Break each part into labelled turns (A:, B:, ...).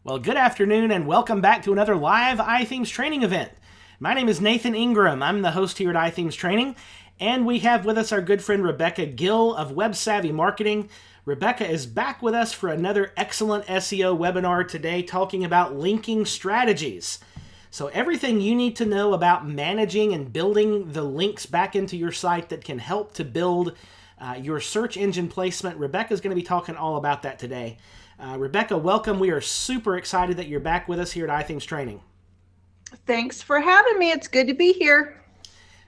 A: Well, good afternoon and welcome back to another live iThemes training event. My name is Nathan Ingram. I'm the host here at iThemes Training, and we have with us our good friend Rebecca Gill of Web Savvy Marketing. Rebecca is back with us for another excellent SEO webinar today talking about linking strategies. So everything you need to know about managing and building the links back into your site that can help to build your search engine placement. Rebecca's going to be talking all about that today. Rebecca, welcome. We are super excited that you're back with us here at iThemes Training.
B: Thanks for having me. It's good to be here.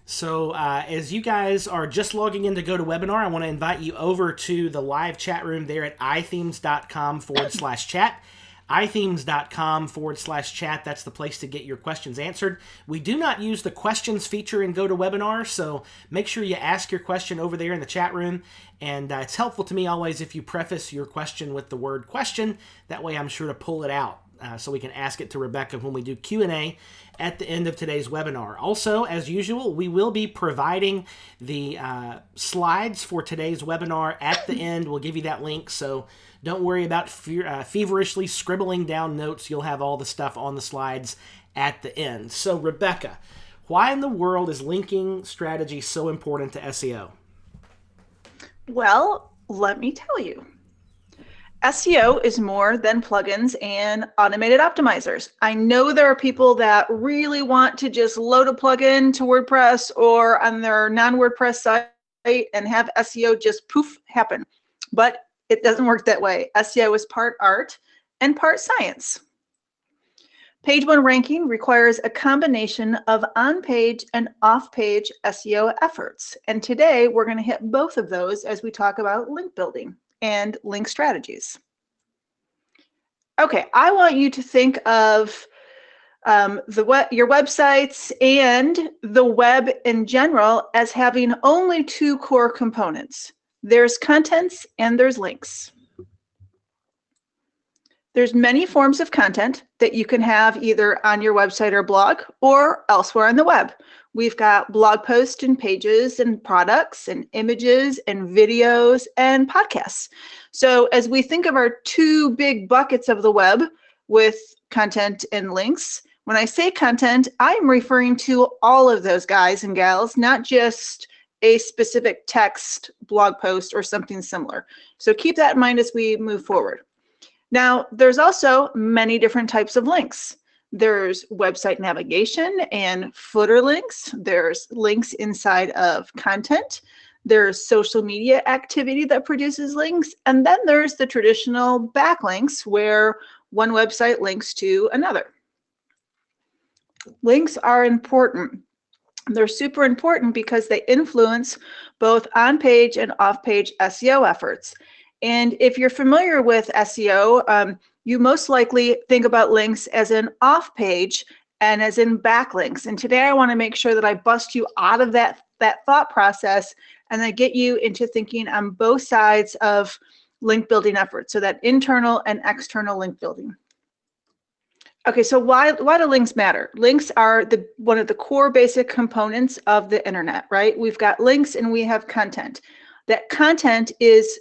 A: So as you guys are just logging in to GoToWebinar, I want to invite you over to the live chat room there at iThemes.com/chat. iThemes.com/chat. That's the place to get your questions answered. We do not use the questions feature in GoToWebinar, so make sure you ask your question over there in the chat room. And it's helpful to me always if you preface your question with the word question. That way I'm sure to pull it out so we can ask it to Rebecca when we do Q&A at the end of today's webinar. Also, as usual, we will be providing the slides for today's webinar at the end. We'll give you that link, so don't worry about feverishly scribbling down notes. You'll have all the stuff on the slides at the end. So, Rebecca, why in the world is linking strategy so important to SEO?
B: Well, let me tell you. SEO is more than plugins and automated optimizers. I know there are people that really want to just load a plugin to WordPress or on their non-WordPress site and have SEO just poof happen, but it doesn't work that way. SEO is part art and part science. Page 1 ranking requires a combination of on-page and off-page SEO efforts. And today we're going to hit both of those as we talk about link building and link strategies. Okay, I want you to think of your websites and the web in general as having only two core components. There's contents and there's links. There's many forms of content that you can have either on your website or blog or elsewhere on the web. We've got blog posts and pages and products and images and videos and podcasts. So as we think of our two big buckets of the web with content and links, when I say content, I'm referring to all of those guys and gals, not just a specific text blog post or something similar. So keep that in mind as we move forward. Now, there's also many different types of links. There's website navigation and footer links. There's links inside of content. There's social media activity that produces links. And then there's the traditional backlinks where one website links to another. Links are important. They're super important because they influence both on-page and off-page SEO efforts. And if you're familiar with SEO, you most likely think about links as an off-page and as in backlinks. And today I want to make sure that I bust you out of that thought process and I get you into thinking on both sides of link building efforts, so that internal and external link building. Okay, so why do links matter? Links are one of the core basic components of the internet, right? We've got links and we have content. That content is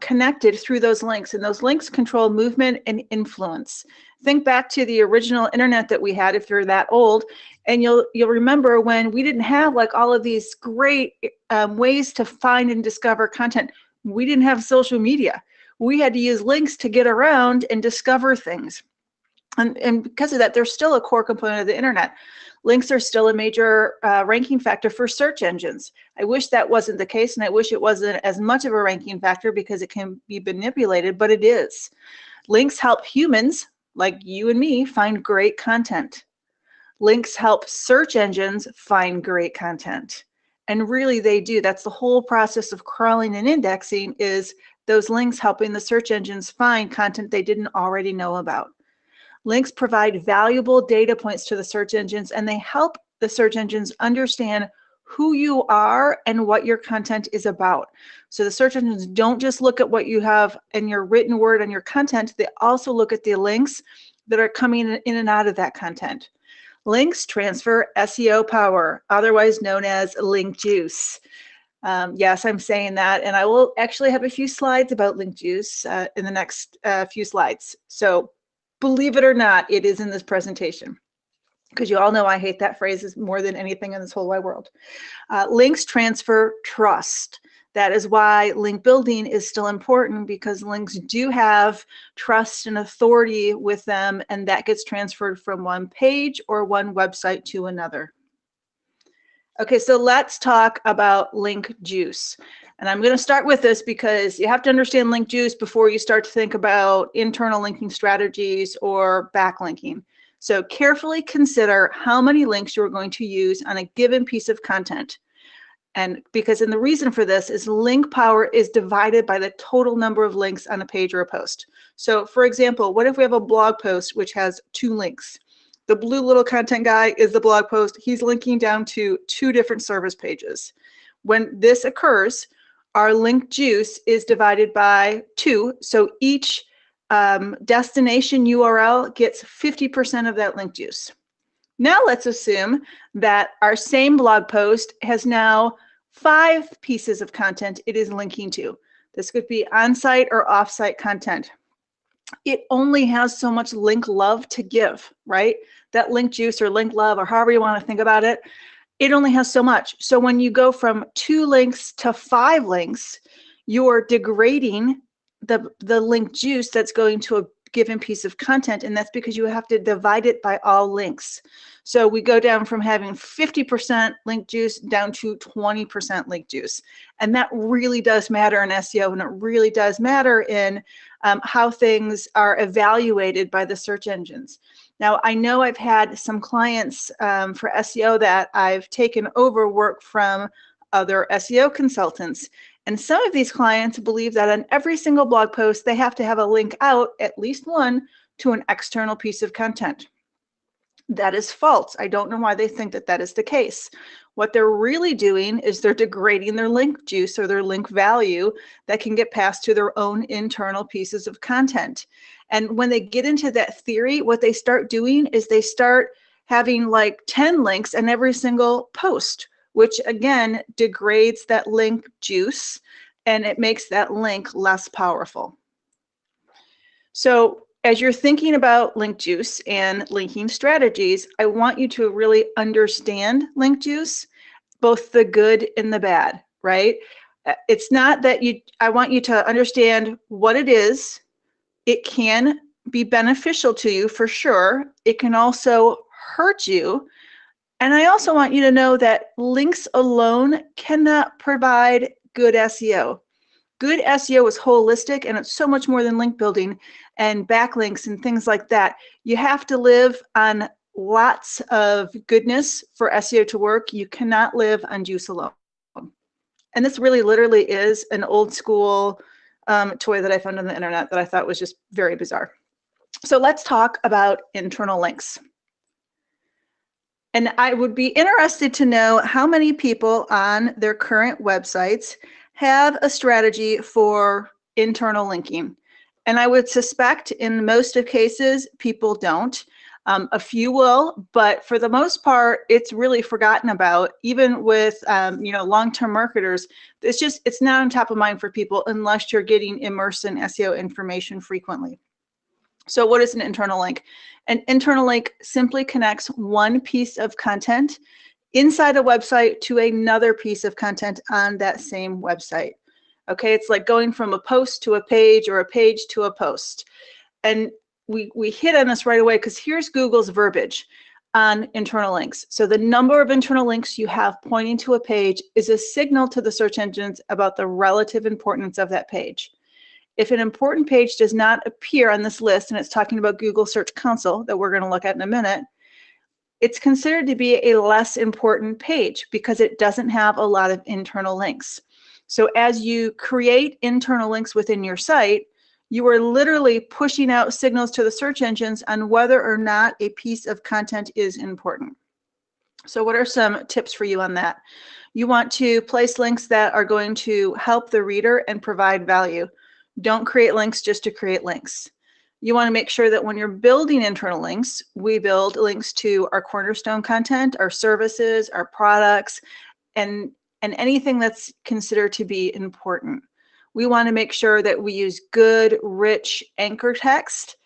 B: connected through those links, and those links control movement and influence. Think back to the original internet that we had, if you're that old, and you'll remember when we didn't have like all of these great ways to find and discover content. We didn't have social media. We had to use links to get around and discover things. And because of that, they're still a core component of the internet. Links are still a major ranking factor for search engines. I wish that wasn't the case, and I wish it wasn't as much of a ranking factor because it can be manipulated, but it is. Links help humans, like you and me, find great content. Links help search engines find great content. And really they do. That's the whole process of crawling and indexing, is those links helping the search engines find content they didn't already know about. Links provide valuable data points to the search engines, and they help the search engines understand who you are and what your content is about. So the search engines don't just look at what you have in your written word and your content, they also look at the links that are coming in and out of that content. Links transfer SEO power, otherwise known as link juice. Yes, I'm saying that, and I will actually have a few slides about link juice in the next few slides. So believe it or not, it is in this presentation, because you all know I hate that phrase more than anything in this whole wide world. Links transfer trust. That is why link building is still important, because links do have trust and authority with them, and that gets transferred from one page or one website to another. Okay, so let's talk about link juice. And I'm going to start with this because you have to understand link juice before you start to think about internal linking strategies or backlinking. So carefully consider how many links you're going to use on a given piece of content. And the reason for this is link power is divided by the total number of links on a page or a post. So for example, what if we have a blog post which has 2 links? The blue little content guy is the blog post. He's linking down to 2 different service pages. When this occurs, our link juice is divided by 2. So each destination URL gets 50% of that link juice. Now let's assume that our same blog post has now 5 pieces of content it is linking to. This could be on-site or off-site content. It only has so much link love to give, right? That link juice or link love, or however you want to think about it, it only has so much. So when you go from 2 links to 5 links, you're degrading the link juice that's going to a given piece of content, and that's because you have to divide it by all links. So we go down from having 50% link juice down to 20% link juice. And that really does matter in SEO, and it really does matter in how things are evaluated by the search engines. Now, I know I've had some clients for SEO that I've taken over work from other SEO consultants. And some of these clients believe that on every single blog post, they have to have a link out, at least one, to an external piece of content. That is false. I don't know why they think that that is the case. What they're really doing is they're degrading their link juice or their link value that can get passed to their own internal pieces of content. And when they get into that theory, what they start doing is they start having like 10 links in every single post, which again degrades that link juice and it makes that link less powerful. So as you're thinking about link juice and linking strategies, I want you to really understand link juice, both the good and the bad, right? It's not that I want you to understand what it is. It can be beneficial to you for sure. It can also hurt you. And I also want you to know that links alone cannot provide good SEO. Good SEO is holistic, and it's so much more than link building and backlinks and things like that. You have to live on lots of goodness for SEO to work. You cannot live on juice alone. And this really literally is an old school toy that I found on the internet that I thought was just very bizarre. So let's talk about internal links. And I would be interested to know how many people on their current websites have a strategy for internal linking. And I would suspect in most of cases, people don't. A few will, but for the most part, it's really forgotten about. Even with long-term marketers, it's not on top of mind for people unless you're getting immersed in SEO information frequently. So what is an internal link? An internal link simply connects one piece of content inside a website to another piece of content on that same website. Okay, it's like going from a post to a page or a page to a post. And we hit on this right away because here's Google's verbiage on internal links. So the number of internal links you have pointing to a page is a signal to the search engines about the relative importance of that page. If an important page does not appear on this list, and it's talking about Google Search Console that we're going to look at in a minute, it's considered to be a less important page because it doesn't have a lot of internal links. So as you create internal links within your site, you are literally pushing out signals to the search engines on whether or not a piece of content is important. So what are some tips for you on that? You want to place links that are going to help the reader and provide value. Don't create links just to create links. You want to make sure that when you're building internal links, we build links to our cornerstone content, our services, our products, and and anything that's considered to be important. We want to make sure that we use good, rich anchor text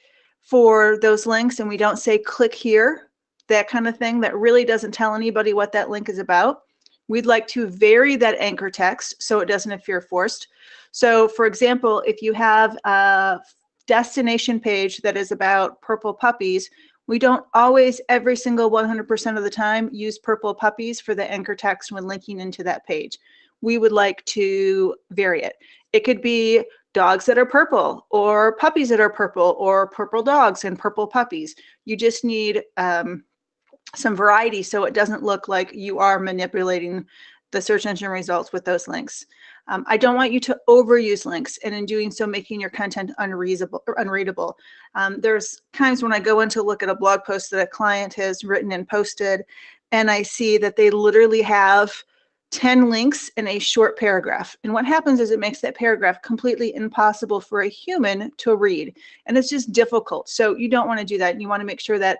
B: for those links, and we don't say click here, that kind of thing that really doesn't tell anybody what that link is about. We'd like to vary that anchor text so it doesn't appear forced. So for example, if you have a destination page that is about purple puppies, we don't always, every single 100% of the time, use purple puppies for the anchor text when linking into that page. We would like to vary it. It could be dogs that are purple, or puppies that are purple, or purple dogs and purple puppies. You just need some variety so it doesn't look like you are manipulating the search engine results with those links. I don't want you to overuse links, and in doing so, making your content unreadable. There's times when I go in to look at a blog post that a client has written and posted, and I see that they literally have 10 links in a short paragraph. And what happens is it makes that paragraph completely impossible for a human to read. And it's just difficult. So you don't want to do that. And you want to make sure that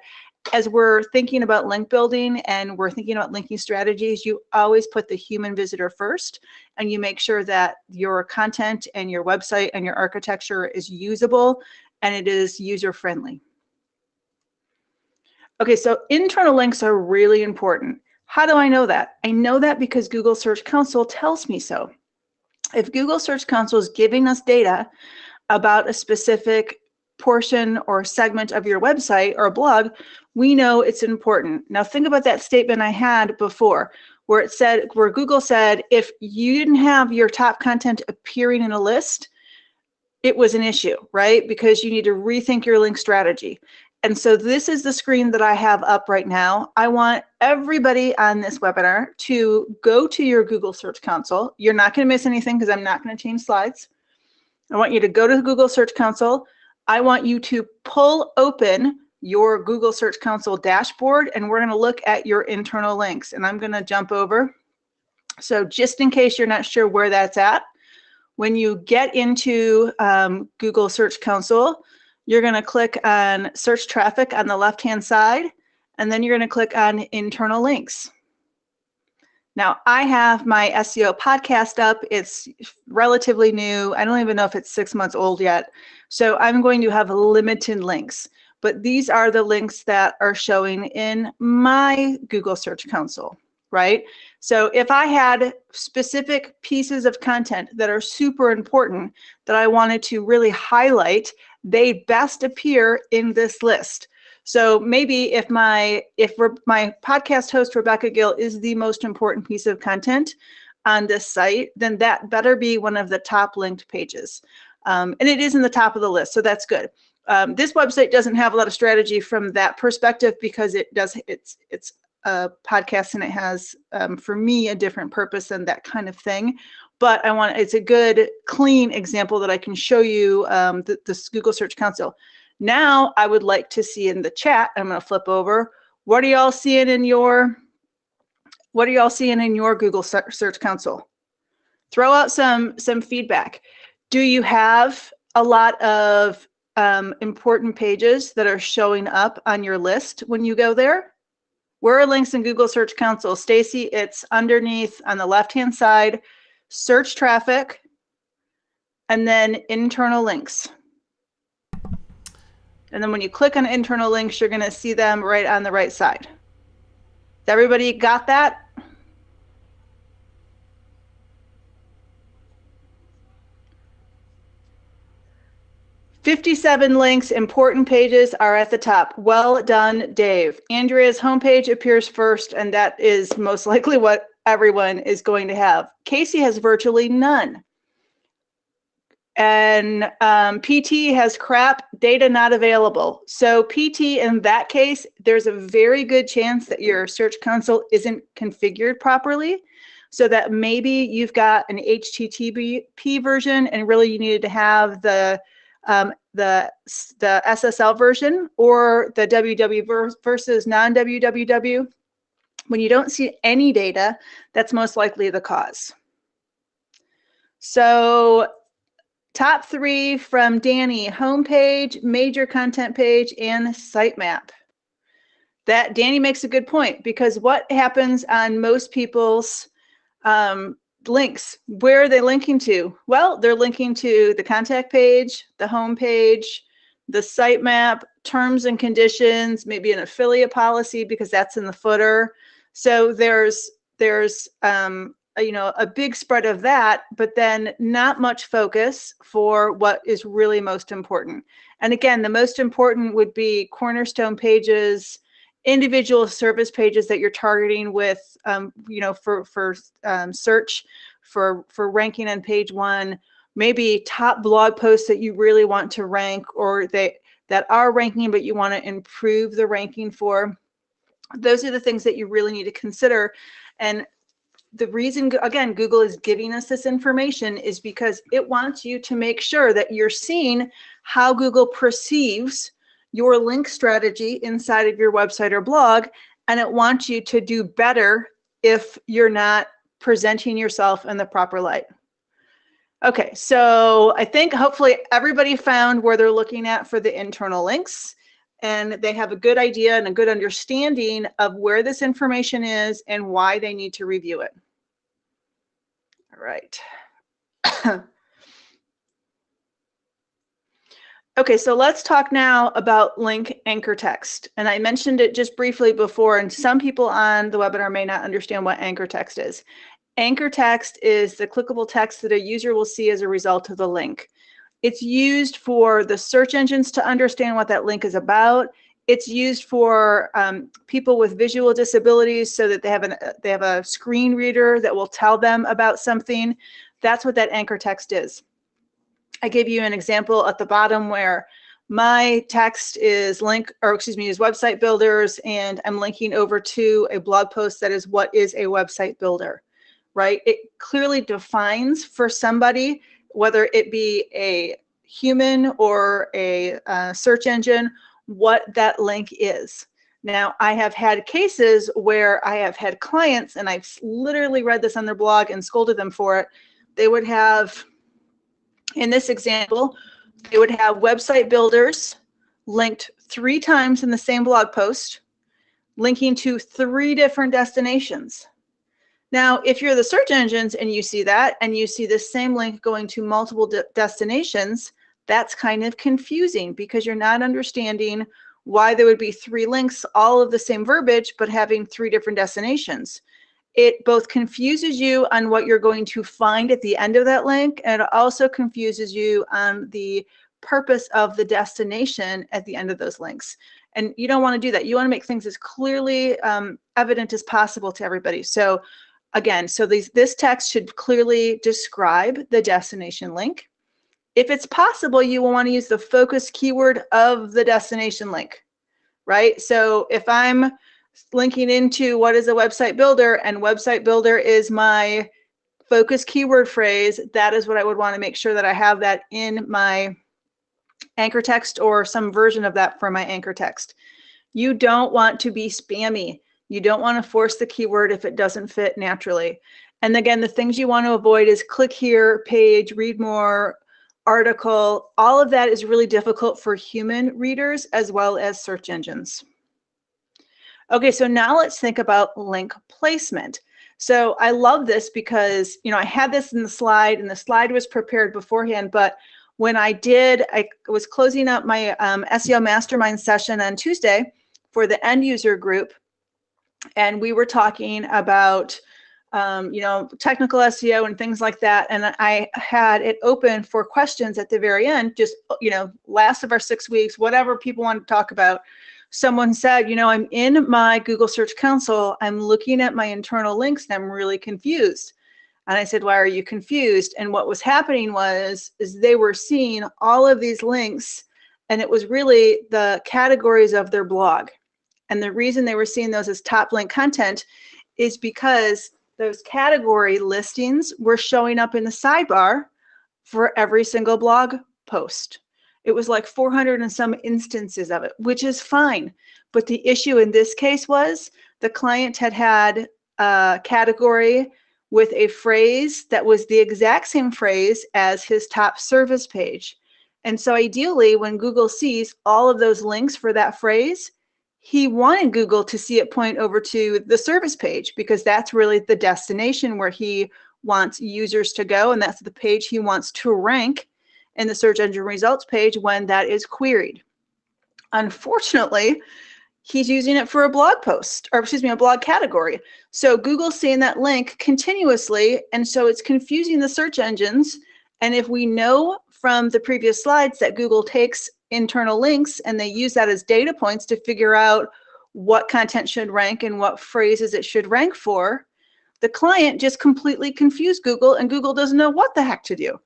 B: as we're thinking about link building and we're thinking about linking strategies, you always put the human visitor first, and you make sure that your content and your website and your architecture is usable and it is user-friendly. Okay, so internal links are really important. How do I know that? I know that because Google Search Console tells me so. If Google Search Console is giving us data about a specific portion or segment of your website or blog, we know it's important. Now think about that statement I had before where it said, where Google said, if you didn't have your top content appearing in a list, it was an issue, right? Because you need to rethink your link strategy. And so this is the screen that I have up right now. I want everybody on this webinar to go to your Google Search Console. You're not going to miss anything because I'm not going to change slides. I want you to go to the Google Search Console. I want you to pull open your Google Search Console dashboard, and we're going to look at your internal links. And I'm going to jump over. So just in case you're not sure where that's at, when you get into Google Search Console, you're going to click on Search Traffic on the left-hand side, and then you're going to click on Internal Links. Now, I have my SEO podcast up. It's relatively new. I don't even know if it's 6 months old yet. So I'm going to have limited links. But these are the links that are showing in my Google Search Console, right? So if I had specific pieces of content that are super important that I wanted to really highlight, they best appear in this list. So maybe if my podcast host, Rebecca Gill, is the most important piece of content on this site, then that better be one of the top linked pages. And it is in the top of the list, so that's good. This website doesn't have a lot of strategy from that perspective because it's a podcast and it has, for me, a different purpose and that kind of thing. But it's a good, clean example that I can show you this Google Search Console. Now I would like to see in the chat, I'm going to flip over, what are y'all seeing in your Google Search Console? Throw out some feedback. Do you have a lot of important pages that are showing up on your list when you go there? Where are links in Google Search Console? Stacy, it's underneath on the left-hand side, search traffic, and then internal links. And then when you click on internal links, you're going to see them right on the right side. Everybody got that? "57 links, important pages are at the top. Well done, Dave. Andrea's homepage appears first, and that is most likely what everyone is going to have. Casey has virtually none. And PT has crap, data not available. So PT, in that case, there's a very good chance that your Search Console isn't configured properly, so that maybe you've got an HTTP version and really you needed to have the SSL version or the WWW versus non-WWW. When you don't see any data, that's most likely the cause. So top 3 from Danny: homepage, major content page, and sitemap. That Danny makes a good point, because what happens on most people's Links, where are they linking to? Well, they're linking to the contact page, the home page, the sitemap, terms and conditions, maybe an affiliate policy because that's in the footer. So there's a big spread of that, but then not much focus for what is really most important. And again, the most important would be cornerstone pages, individual service pages that you're targeting with, for search, for ranking on page 1, maybe top blog posts that you really want to rank, or that are ranking but you want to improve the ranking for. Those are the things that you really need to consider. And the reason, again, Google is giving us this information is because it wants you to make sure that you're seeing how Google perceives your link strategy inside of your website or blog, and it wants you to do better if you're not presenting yourself in the proper light. Okay, so I think hopefully everybody found where they're looking at for the internal links, and they have a good idea and a good understanding of where this information is and why they need to review it. All right. Okay, so let's talk now about link anchor text. And I mentioned it just briefly before, and some people on the webinar may not understand what anchor text is. Anchor text is the clickable text that a user will see as a result of the link. It's used for the search engines to understand what that link is about. It's used for people with visual disabilities so that they have a screen reader that will tell them about something. That's what that anchor text is. I gave you an example at the bottom where my text is website builders, and I'm linking over to a blog post that is what is a website builder, right? It clearly defines for somebody, whether it be a human or a search engine, what that link is. Now, I have had cases where I have had clients, and I've literally read this on their blog and scolded them for it. They would have, in this example, they would have website builders linked 3 times in the same blog post, linking to 3 different destinations. Now, if you're the search engines and you see that, and you see the same link going to multiple destinations, that's kind of confusing because you're not understanding why there would be 3 links, all of the same verbiage, but having 3 different destinations. It both confuses you on what you're going to find at the end of that link, and it also confuses you on the purpose of the destination at the end of those links. And you don't want to do that. You want to make things as clearly evident as possible to everybody. So again, this text should clearly describe the destination link. If it's possible, you will want to use the focus keyword of the destination link, right? So if I'm linking into what is a website builder, and website builder is my focus keyword phrase, that is what I would want to make sure that I have that in my anchor text or some version of that for my anchor text. You don't want to be spammy. You don't want to force the keyword if it doesn't fit naturally. And again, the things you want to avoid is click here, page, read more, article. All of that is really difficult for human readers as well as search engines. Okay, so now let's think about link placement. So I love this because, I had this in the slide, and the slide was prepared beforehand, but when I was closing up my SEO mastermind session on Tuesday for the end user group, and we were talking about technical SEO and things like that, and I had it open for questions at the very end, just last of our 6 weeks, whatever people want to talk about. Someone said, I'm in my Google Search Console, I'm looking at my internal links, and I'm really confused. And I said, why are you confused? And what was happening is they were seeing all of these links, and it was really the categories of their blog. And the reason they were seeing those as top link content is because those category listings were showing up in the sidebar for every single blog post. It was like 400 and some instances of it, which is fine. But the issue in this case was the client had a category with a phrase that was the exact same phrase as his top service page. And so ideally, when Google sees all of those links for that phrase, he wanted Google to see it point over to the service page because that's really the destination where he wants users to go, and that's the page he wants to rank in the search engine results page when that is queried. Unfortunately, he's using it for a blog post, or excuse me, a blog category. So Google's seeing that link continuously, and so it's confusing the search engines. And if we know from the previous slides that Google takes internal links and they use that as data points to figure out what content should rank and what phrases it should rank for, the client just completely confused Google, and Google doesn't know what the heck to do.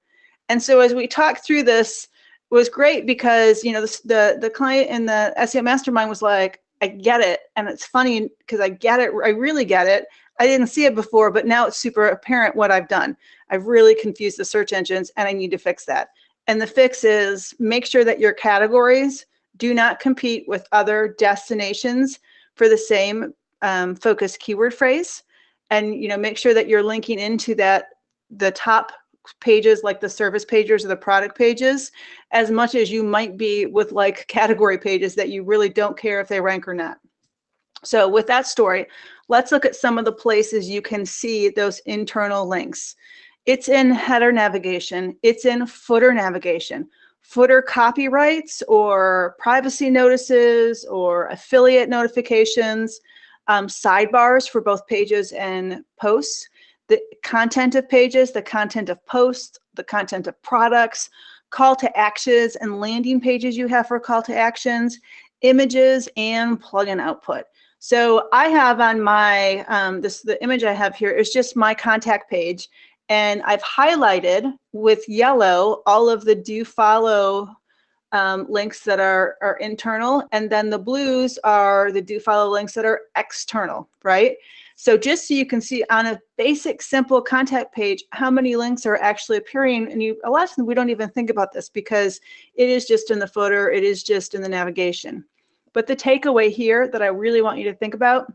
B: And so as we talk through this, it was great because, you know, the client in the SEO mastermind was like, I get it. And it's funny because I get it. I really get it. I didn't see it before, but now it's super apparent what I've done. I've really confused the search engines and I need to fix that. And the fix is make sure that your categories do not compete with other destinations for the same focused keyword phrase. And, you know, make sure that you're linking into the top pages like the service pages or the product pages as much as you might be with like category pages that you really don't care if they rank or not. So with that story, let's look at some of the places you can see those internal links. It's in header navigation. It's in footer navigation. Footer copyrights or privacy notices or affiliate notifications, sidebars for both pages and posts, the content of pages, the content of posts, the content of products, call to actions and landing pages you have for call to actions, images, and plugin output. So I have on my, the image I have here is just my contact page, and I've highlighted with yellow all of the do follow links that are internal, and then the blues are the do follow links that are external, right? So just so you can see on a basic, simple contact page, how many links are actually appearing. And a lot of times we don't even think about this because it is just in the footer, it is just in the navigation. But the takeaway here that I really want you to think about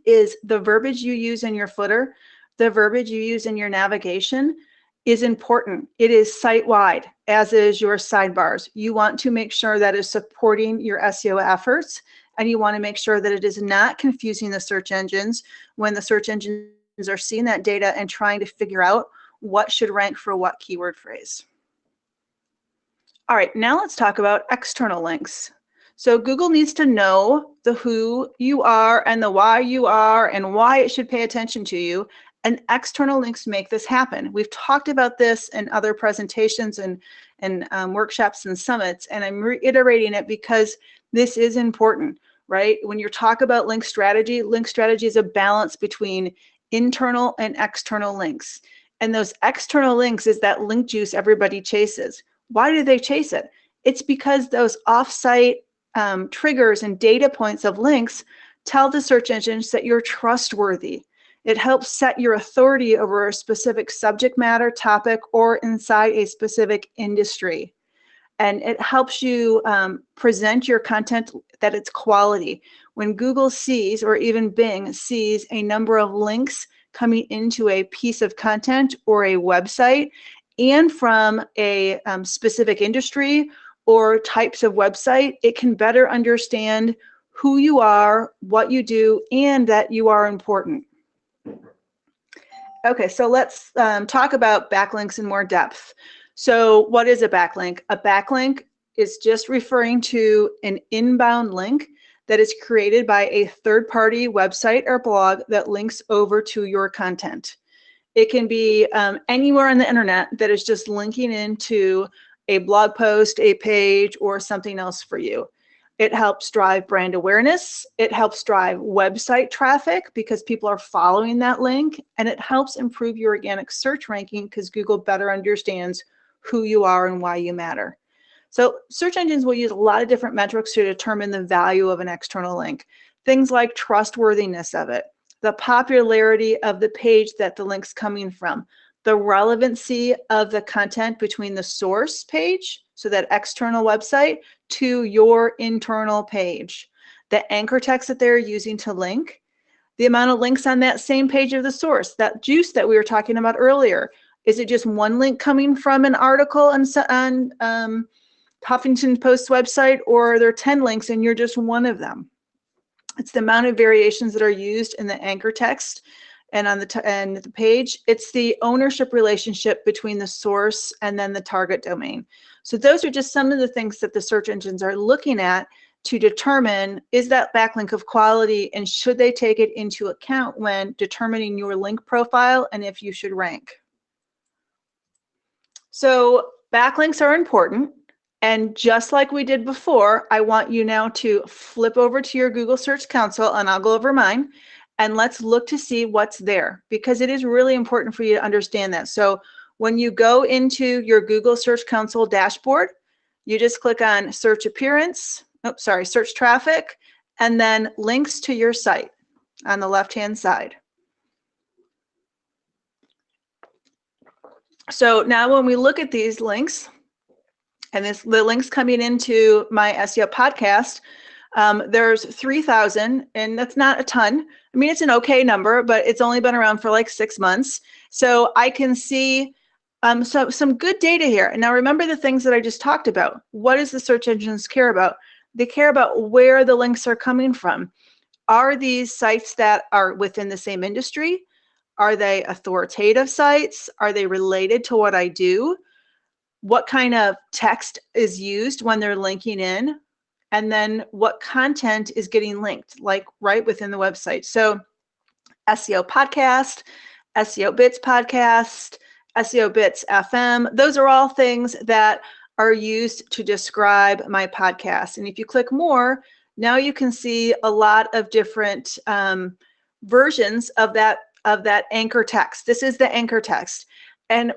B: is the verbiage you use in your footer, the verbiage you use in your navigation is important. It is site-wide, as is your sidebars. You want to make sure that is supporting your SEO efforts, and you want to make sure that it is not confusing the search engines when the search engines are seeing that data and trying to figure out what should rank for what keyword phrase. All right, now let's talk about external links. So Google needs to know the who you are and the why you are and why it should pay attention to you. And external links make this happen. We've talked about this in other presentations and workshops and summits, and I'm reiterating it because this is important, right? When you talk about link strategy is a balance between internal and external links. And those external links is that link juice everybody chases. Why do they chase it? It's because those offsite triggers and data points of links tell the search engines that you're trustworthy. It helps set your authority over a specific subject matter, topic, or inside a specific industry. And it helps you present your content that it's quality. When Google sees, or even Bing sees, a number of links coming into a piece of content or a website, and from a specific industry or types of website, it can better understand who you are, what you do, and that you are important. Okay, so let's talk about backlinks in more depth. So what is a backlink? A backlink is just referring to an inbound link that is created by a third-party website or blog that links over to your content. It can be anywhere on the internet that is just linking into a blog post, a page, or something else for you. It helps drive brand awareness. It helps drive website traffic because people are following that link, and it helps improve your organic search ranking because Google better understands who you are and why you matter. So search engines will use a lot of different metrics to determine the value of an external link. Things like trustworthiness of it, the popularity of the page that the link's coming from, the relevancy of the content between the source page, so that external website, to your internal page, the anchor text that they're using to link, the amount of links on that same page of the source, that juice that we were talking about earlier. Is it just one link coming from an article on Huffington Post's website, or are there 10 links and you're just one of them? It's the amount of variations that are used in the anchor text and on the page. It's the ownership relationship between the source and then the target domain. So those are just some of the things that the search engines are looking at to determine, is that backlink of quality, and should they take it into account when determining your link profile and if you should rank. So backlinks are important. And just like we did before, I want you now to flip over to your Google Search Console, and I'll go over mine, and let's look to see what's there, because it is really important for you to understand that. So when you go into your Google Search Console dashboard, you just click on search appearance, search traffic, and then links to your site on the left-hand side. So now when we look at these links, and the links coming into my SEO podcast, there's 3,000, and that's not a ton. I mean, it's an okay number, but it's only been around for like 6 months. So I can see some good data here. And now remember the things that I just talked about. What does the search engines care about? They care about where the links are coming from. Are these sites that are within the same industry? Are they authoritative sites? Are they related to what I do? What kind of text is used when they're linking in, and then what content is getting linked, like right within the website. So SEO podcast, SEO Bits podcast, SEO Bits FM, those are all things that are used to describe my podcast. And if you click more, now you can see a lot of different versions of that anchor text. This is the anchor text. And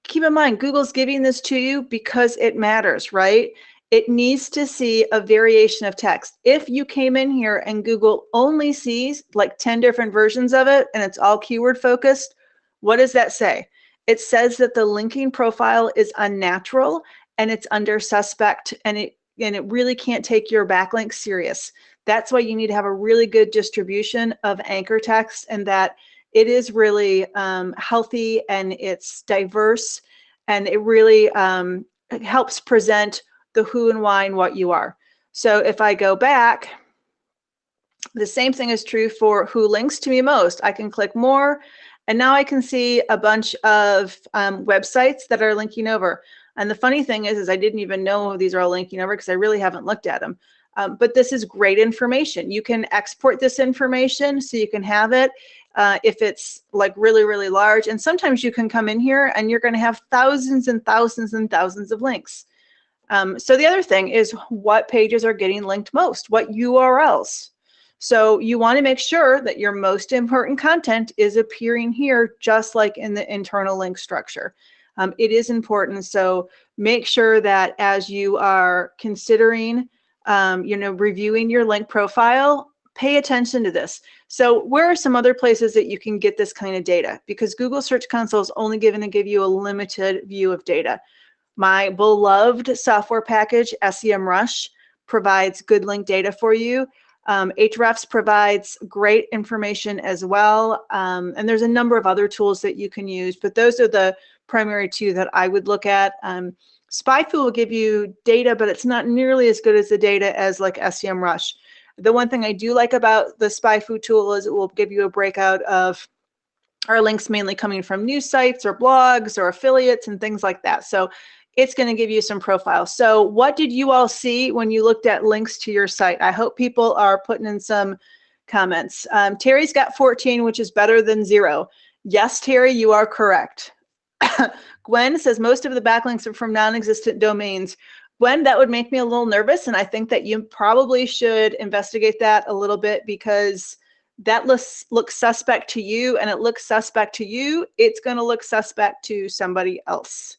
B: keep in mind, Google's giving this to you because it matters, right? It needs to see a variation of text. If you came in here and Google only sees like 10 different versions of it and it's all keyword focused, what does that say? It says that the linking profile is unnatural and it's under suspect, and it really can't take your backlink serious. That's why you need to have a really good distribution of anchor text, and that it is really healthy and it's diverse, and it really helps present the who and why and what you are. So if I go back, the same thing is true for who links to me most. I can click more, and now I can see a bunch of websites that are linking over. And the funny thing is I didn't even know these are all linking over because I really haven't looked at them. But this is great information. You can export this information so you can have it if it's like really, really large. And sometimes you can come in here and you're going to have thousands and thousands and thousands of links. So the other thing is what pages are getting linked most, what URLs. So you want to make sure that your most important content is appearing here, just like in the internal link structure. It is important. So make sure that as you are considering reviewing your link profile, pay attention to this. So where are some other places that you can get this kind of data? Because Google Search Console is only going to give you a limited view of data. My beloved software package, SEMrush, provides good link data for you. Ahrefs provides great information as well. And there's a number of other tools that you can use, but those are the primary two that I would look at. SpyFu will give you data, but it's not nearly as good as the data as like SEMrush. The one thing I do like about the SpyFu tool is it will give you a breakout of our links mainly coming from news sites or blogs or affiliates and things like that. So it's going to give you some profiles. So what did you all see when you looked at links to your site? I hope people are putting in some comments. Terry's got 14, which is better than 0. Yes, Terry, you are correct. Gwen says most of the backlinks are from non-existent domains. Gwen, that would make me a little nervous, and I think that you probably should investigate that a little bit, because that looks suspect to you, and it looks suspect to you. It's going to look suspect to somebody else.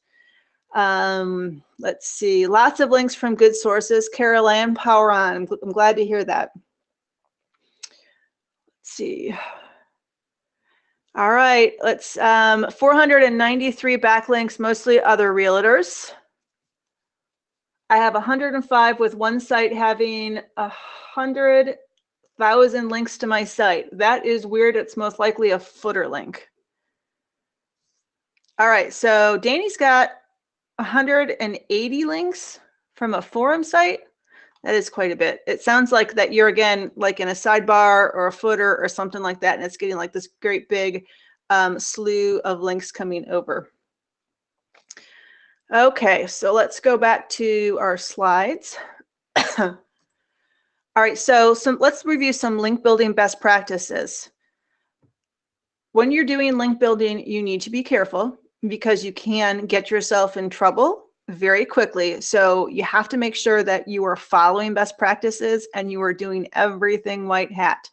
B: Let's see. Lots of links from good sources. Carol Ann, power on. I'm glad to hear that. Let's see. All right, let's 493 backlinks, mostly other realtors. I have 105 with one site having 100,000 links to my site. That is weird. It's most likely a footer link. All right, so Danny's got 180 links from a forum site. That is quite a bit. It sounds like that you're, again, like in a sidebar or a footer or something like that, and it's getting like this great big slew of links coming over. Okay, so let's go back to our slides. All right, so let's review some link building best practices. When you're doing link building, you need to be careful because you can get yourself in trouble very quickly. So you have to make sure that you are following best practices and you are doing everything white hat.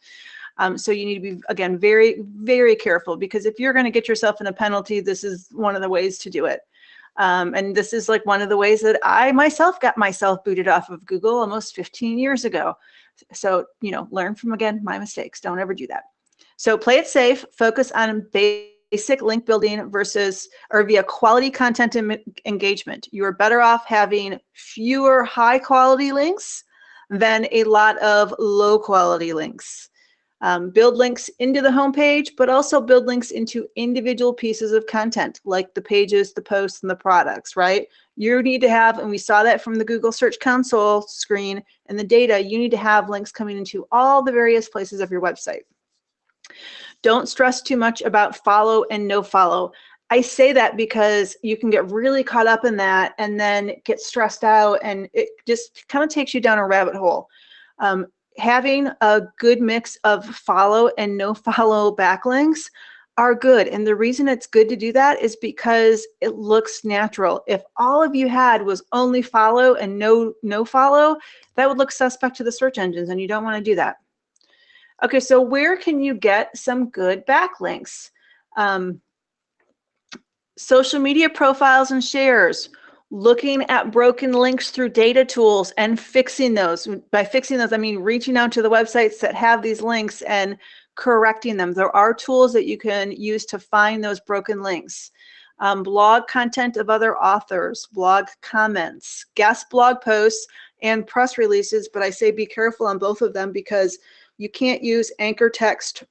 B: So you need to be, again, very, very careful, because if you're going to get yourself in a penalty, this is one of the ways to do it. And this is like one of the ways that I myself got myself booted off of Google almost 15 years ago. So, you know, learn from, again, my mistakes. Don't ever do that. So play it safe, focus on basic link building via quality content engagement. You are better off having fewer high quality links than a lot of low quality links. Build links into the homepage, but also build links into individual pieces of content, like the pages, the posts, and the products, right? You need to have, and we saw that from the Google Search Console screen and the data, you need to have links coming into all the various places of your website. Don't stress too much about follow and no follow. I say that because you can get really caught up in that and then get stressed out, and it just kind of takes you down a rabbit hole. Having a good mix of follow and no follow backlinks are good. And the reason it's good to do that is because it looks natural. If all of you had was only follow and no follow, that would look suspect to the search engines, and you don't want to do that. Okay, so where can you get some good backlinks? Social media profiles and shares. Looking at broken links through data tools and fixing those. By fixing those, I mean reaching out to the websites that have these links and correcting them. There are tools that you can use to find those broken links. Blog content of other authors, blog comments, guest blog posts, and press releases, but I say be careful on both of them because you can't use anchor text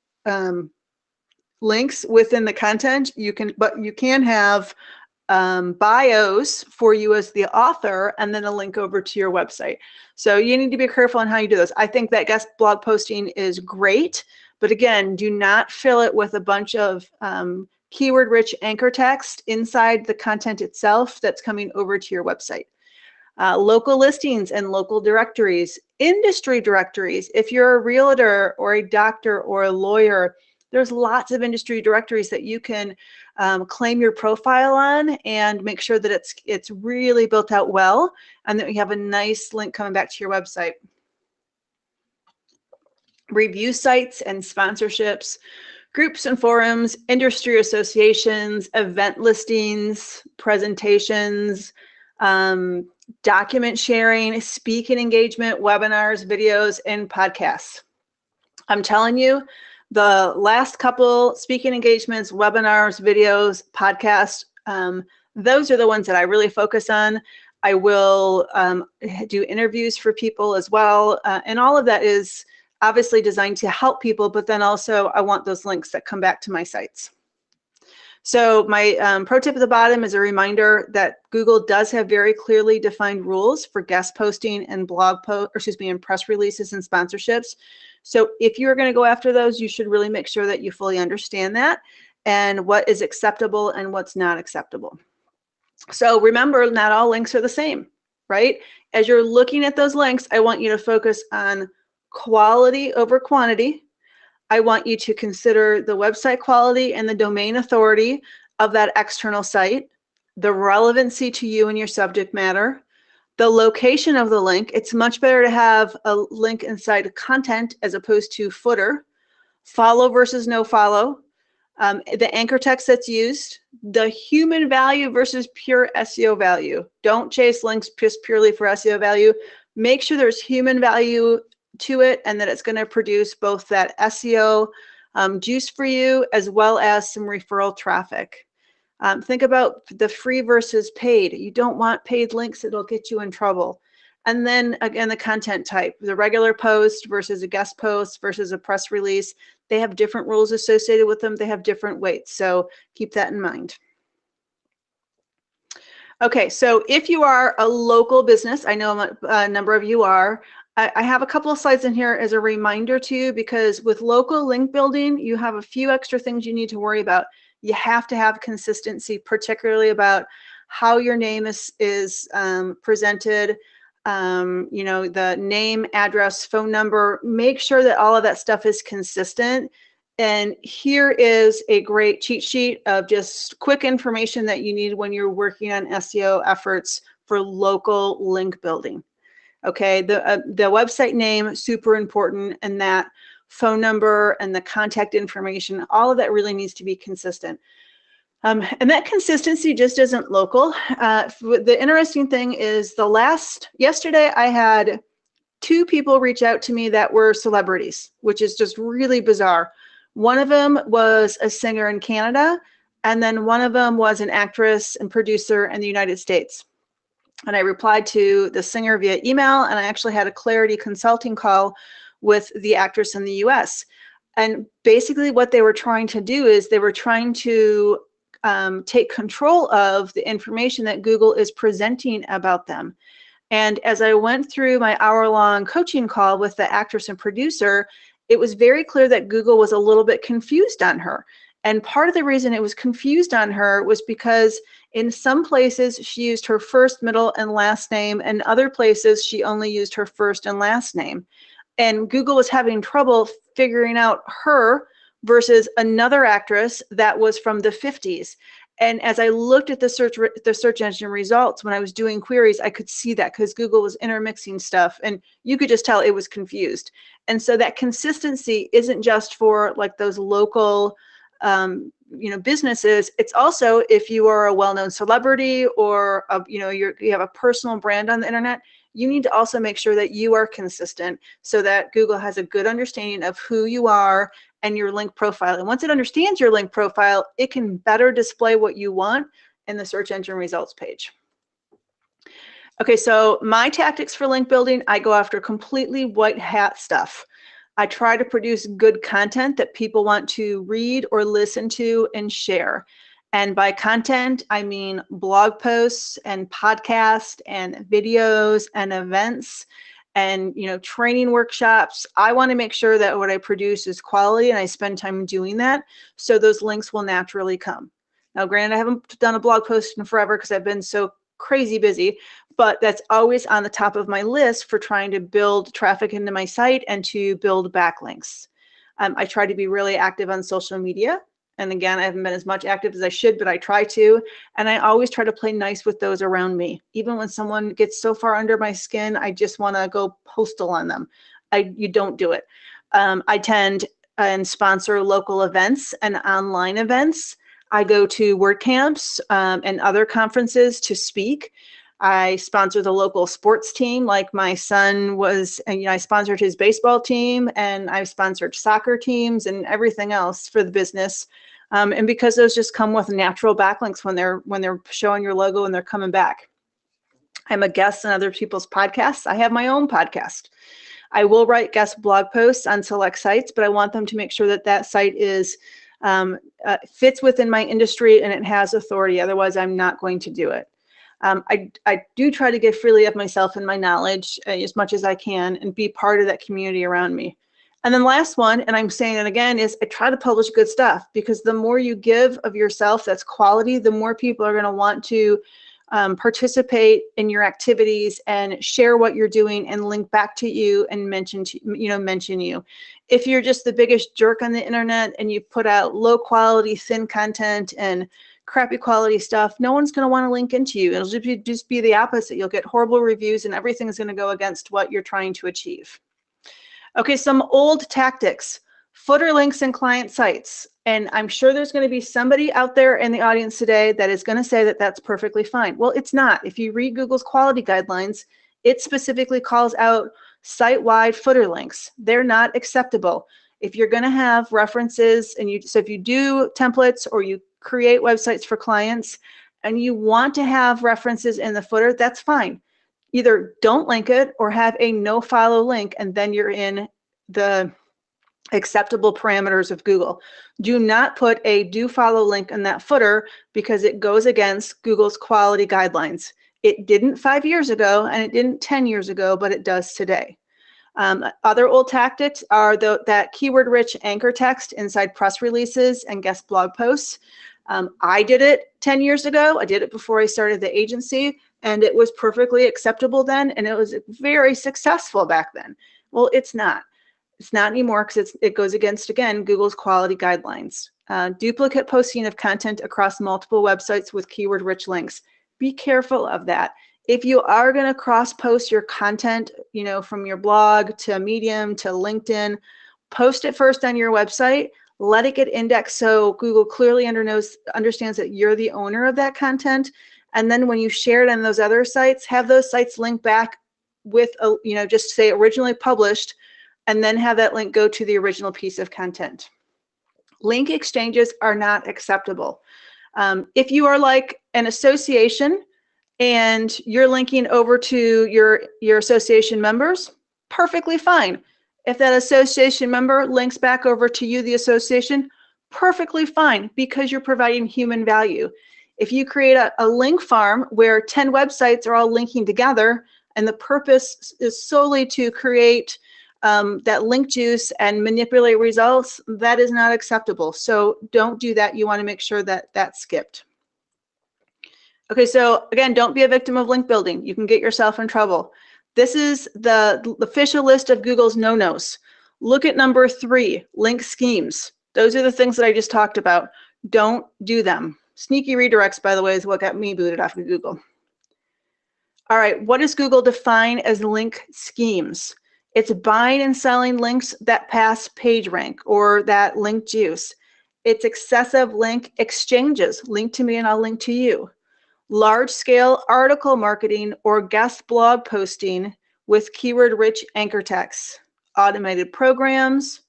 B: links within the content. But you can have bios for you as the author, and then a link over to your website. So you need to be careful on how you do this. I think that guest blog posting is great, but again, do not fill it with a bunch of keyword-rich anchor text inside the content itself that's coming over to your website. Local listings and local directories, industry directories. If you're a realtor or a doctor or a lawyer, there's lots of industry directories that you can claim your profile on and make sure that it's really built out well and that you have a nice link coming back to your website. Review sites and sponsorships, groups and forums, industry associations, event listings, presentations, document sharing, speaking engagement, webinars, videos, and podcasts. I'm telling you, the last couple speaking engagements, webinars, videos, podcasts, those are the ones that I really focus on. I will do interviews for people as well. And all of that is obviously designed to help people, but then also I want those links that come back to my sites. So my pro tip at the bottom is a reminder that Google does have very clearly defined rules for guest posting and and press releases and sponsorships. So if you're going to go after those, you should really make sure that you fully understand that and what is acceptable and what's not acceptable. So remember, not all links are the same, right? As you're looking at those links, I want you to focus on quality over quantity. I want you to consider the website quality and the domain authority of that external site, the relevancy to you and your subject matter, the location of the link. It's much better to have a link inside content as opposed to footer. Follow versus no follow. The anchor text that's used, the human value versus pure SEO value. Don't chase links just purely for SEO value. Make sure there's human value to it and that it's going to produce both that SEO juice for you as well as some referral traffic. Think about the free versus paid. You don't want paid links, it'll get you in trouble. And then again, the content type, the regular post versus a guest post versus a press release, they have different rules associated with them. They have different weights. So keep that in mind. Okay, so if you are a local business, I know a number of you are, I have a couple of slides in here as a reminder to you, because with local link building, you have a few extra things you need to worry about. You have to have consistency, particularly about how your name is presented, the name, address, phone number. Make sure that all of that stuff is consistent. And here is a great cheat sheet of just quick information that you need when you're working on SEO efforts for local link building. Okay, the website name, super important, and that phone number and the contact information, all of that really needs to be consistent. And that consistency just isn't local. The interesting thing is yesterday I had 2 people reach out to me that were celebrities, which is just really bizarre. One of them was a singer in Canada, and then one of them was an actress and producer in the United States. And I replied to the singer via email, and I actually had a clarity consulting call with the actress in the US. And basically what they were trying to do is they were trying to take control of the information that Google is presenting about them. And as I went through my hour-long coaching call with the actress and producer, it was very clear that Google was a little bit confused on her. And part of the reason it was confused on her was because in some places she used her first, middle, and last name, and other places she only used her first and last name. And Google was having trouble figuring out her versus another actress that was from the 50s. And as I looked at the search engine results, when I was doing queries, I could see that because Google was intermixing stuff, and you could just tell it was confused. And so that consistency isn't just for like those local, businesses. It's also if you are a well-known celebrity or you have a personal brand on the internet, you need to also make sure that you are consistent so that Google has a good understanding of who you are and your link profile. And once it understands your link profile, it can better display what you want in the search engine results page. Okay, so my tactics for link building, I go after completely white hat stuff. I try to produce good content that people want to read or listen to and share. And by content, I mean blog posts and podcasts and videos and events and training workshops. I want to make sure that what I produce is quality, and I spend time doing that, so those links will naturally come. Now, granted, I haven't done a blog post in forever because I've been so crazy busy, but that's always on the top of my list for trying to build traffic into my site and to build backlinks. I try to be really active on social media. And again, I haven't been as much active as I should, but I try to. And I always try to play nice with those around me. Even when someone gets so far under my skin, I just want to go postal on them. You don't do it. I tend and sponsor local events and online events. I go to WordCamps and other conferences to speak. I sponsor the local sports team, like my son was, and I sponsored his baseball team, and I've sponsored soccer teams and everything else for the business. And because those just come with natural backlinks when they're showing your logo and they're coming back. I'm a guest on other people's podcasts. I have my own podcast. I will write guest blog posts on select sites, but I want them to make sure that that site is fits within my industry and it has authority. Otherwise, I'm not going to do it. I do try to give freely of myself and my knowledge as much as I can and be part of that community around me. And then last one, and I'm saying it again, is I try to publish good stuff, because the more you give of yourself that's quality, the more people are going to want to participate in your activities and share what you're doing and link back to you and mention you. If you're just the biggest jerk on the internet and you put out low quality, thin content and crappy quality stuff, no one's going to want to link into you. It'll just be the opposite. You'll get horrible reviews and everything is going to go against what you're trying to achieve. Okay, some old tactics, footer links in client sites. And I'm sure there's going to be somebody out there in the audience today that is going to say that that's perfectly fine. Well, it's not. If you read Google's quality guidelines, it specifically calls out site-wide footer links. They're not acceptable. If you're going to have references, and so if you do templates or you create websites for clients and you want to have references in the footer, that's fine. Either don't link it or have a no follow link, and then you're in the acceptable parameters of Google. Do not put a do follow link in that footer because it goes against Google's quality guidelines. It didn't 5 years ago and it didn't 10 years ago, but it does today. Other old tactics are that keyword-rich anchor text inside press releases and guest blog posts. I did it 10 years ago. I did it before I started the agency, and it was perfectly acceptable then, and it was very successful back then. Well, it's not. It's not anymore because it goes against, again, Google's quality guidelines. Duplicate posting of content across multiple websites with keyword-rich links. Be careful of that. If you are going to cross-post your content, from your blog to Medium to LinkedIn, post it first on your website. Let it get indexed so Google clearly understands that you're the owner of that content. And then when you share it on those other sites, have those sites link back with just say originally published, and then have that link go to the original piece of content. Link exchanges are not acceptable. If you are like an association and you're linking over to your association members, perfectly fine. If that association member links back over to you, the association, perfectly fine, because you're providing human value. If you create a link farm where 10 websites are all linking together and the purpose is solely to create that link juice and manipulate results, that is not acceptable. So don't do that. You want to make sure that that's skipped. Okay, so again, don't be a victim of link building. You can get yourself in trouble. This is the official list of Google's no-nos. Look at number 3, link schemes. Those are the things that I just talked about. Don't do them. Sneaky redirects, by the way, is what got me booted off of Google. All right, what does Google define as link schemes? It's buying and selling links that pass PageRank or that link juice. It's excessive link exchanges. Link to me and I'll link to you. Large-scale article marketing or guest blog posting with keyword-rich anchor texts. Automated programs.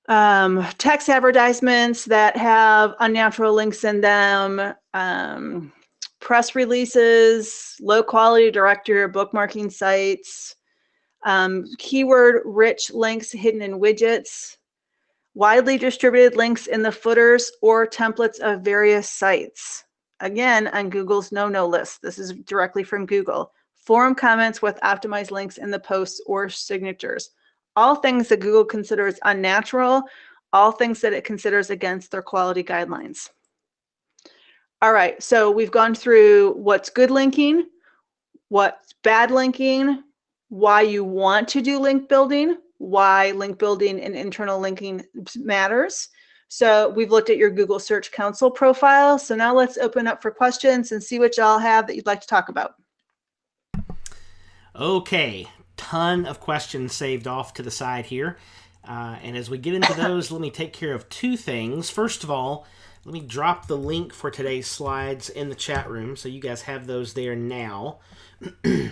B: Text advertisements that have unnatural links in them. Press releases. Low-quality directory or bookmarking sites. Keyword-rich links hidden in widgets, widely distributed links in the footers or templates of various sites. Again, on Google's no-no list. This is directly from Google. Forum comments with optimized links in the posts or signatures. All things that Google considers unnatural, all things that it considers against their quality guidelines. All right, so we've gone through what's good linking, what's bad linking, why you want to do link building, why link building and internal linking matters. So we've looked at your Google Search Council profile. So now let's open up for questions and see what y'all have that you'd like to talk about.
A: Okay, ton of questions saved off to the side here. And as we get into those, let me take care of 2 things. First of all, let me drop the link for today's slides in the chat room so you guys have those there now.